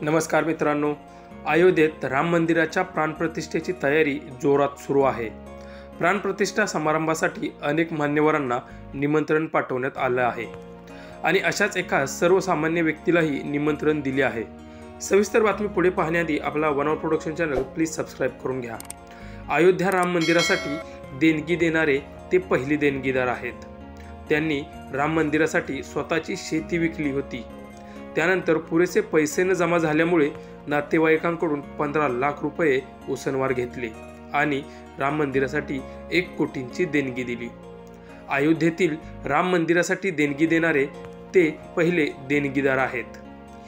नमस्कार मित्रांनो, अयोध्येत राम मंदिराच्या प्राणप्रतिष्ठेची तयारी जोरात सुरू आहे। प्राणप्रतिष्ठा समारंभासाठी अनेक मान्यवरांना निमंत्रण पाठवण्यात आलं आहे आणि अशाच एका सर्वसामान्य व्यक्तीलाही निमंत्रण दिले आहे। सविस्तर बातमी पुढे पाहण्याआधी आपला one hour production channel please subscribe करून घ्या। अयोध्या राम मंदिरासाठी देणगी देणारे ते पहिले देणगीदार आहेत। त्यांनी राम मंदिरासाठी स्वतःची शेती विकली होती। त्यानंतर पुरेसे पैसे न जमा झाल्यामुळे नातेवाईकांकडून 15 लाख रुपये उसनवार घेतले आणि राम मंदिरासाठी 1 कोटींची देणगी दिली। अयोध्येतील राम मंदिरासाठी देणगी देणारे ते पहिले देणगीदार आहेत।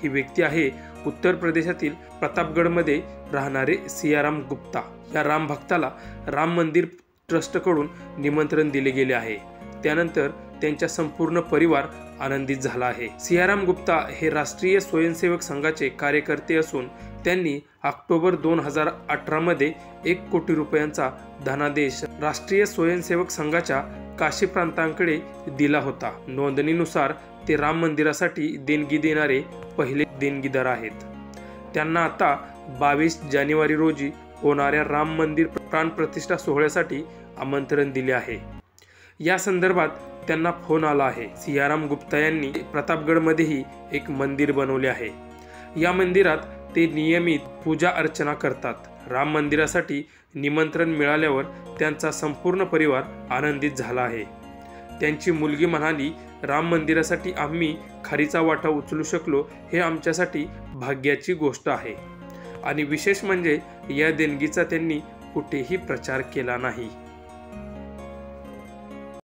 ही व्यक्ती आहे उत्तर प्रदेशातील प्रतापगडमध्ये राहणारे सियाराम गुप्ता। या राम भक्ताला राम मंदिर ट्रस्टकडून निमंत्रण दिले गेले आहे। त्यानंतर त्यांचा संपूर्ण परिवार आनंदित झाला आहे। सियाराम गुप्ता हे राष्ट्रीय स्वयंसेवक संघाचे कार्यकर्ते असून त्यांनी ऑक्टोबर 2018 मध्ये 1 कोटी रुपयांचा धनादेश राष्ट्रीय स्वयंसेवक संघाच्या काशी प्रांतांकडे दिला होता। नोंदणीनुसार ते राम मंदिरासाठी देणगी देणारे पहिले देणगीदार आहेत। त्यांना आता 22 जानेवारी रोजी होणाऱ्या राम मंदिर प्राणप्रतिष्ठा सोहळ्यासाठी आमंत्रण दिले आहे। या संदर्भात त्यांना फोन आला आहे। सियाराम गुप्ता यांनी प्रतापगडमध्येही एक मंदिर बनवले आहे। या मंदिरात ते नियमित पूजा अर्चना करतात। राम मंदिरासाठी निमंत्रण मिळाल्यावर त्यांचा संपूर्ण परिवार आनंदित झाला आहे। त्यांची मुलगी म्हणाली, राम मंदिरासाठी आम्ही खारीचा वाटा उचलू शकलो हे आमच्यासाठी भाग्याची गोष्ट आहे आणि विशेष म्हणजे या देणगीचा त्यांनी कुठेही प्रचार केला नाही।